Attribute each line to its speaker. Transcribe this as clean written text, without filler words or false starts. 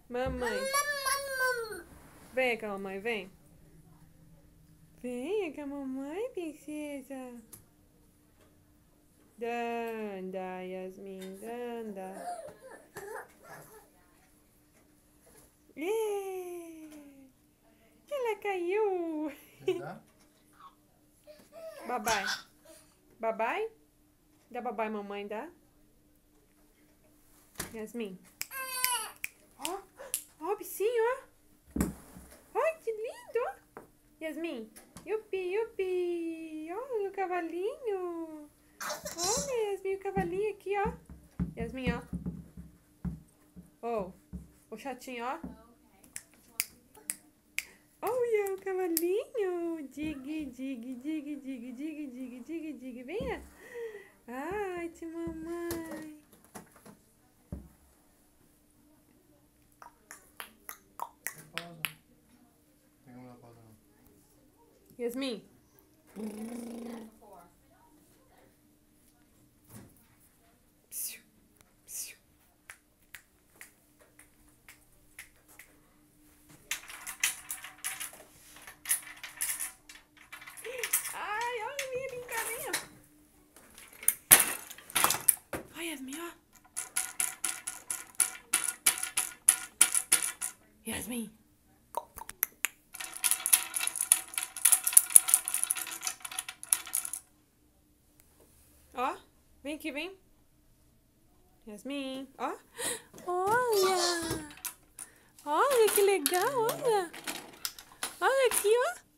Speaker 1: Mamãe. Vem com a mamãe, vem. Venha com a mamãe, princesa. Danda, Yasmin, danda. Ela caiu. Babai. Babai? Dá babai, mamãe, dá? Yasmin. Ó, ó, bichinho, ó. Ai, que lindo, ó. Yasmin. Yupi, yupi. Olha o cavalinho. Olha, Yasmin, o cavalinho aqui, ó. Yasmin, ó. Oh, o chatinho, ó. Olha o cavalinho. Dig, dig, dig, dig, dig, dig, dig, dig. Venha. Ai, de mamãe.
Speaker 2: Pausa. Tem como dar pausa não.
Speaker 1: Yasmin. Psiu, psiu. Ai, olha a minha brincadeira. Olha, Yasmin, ó. Yasmin. Ó, vem aqui, vem. Yasmin, ó. Olha. Olha que legal, olha. Olha aqui, ó.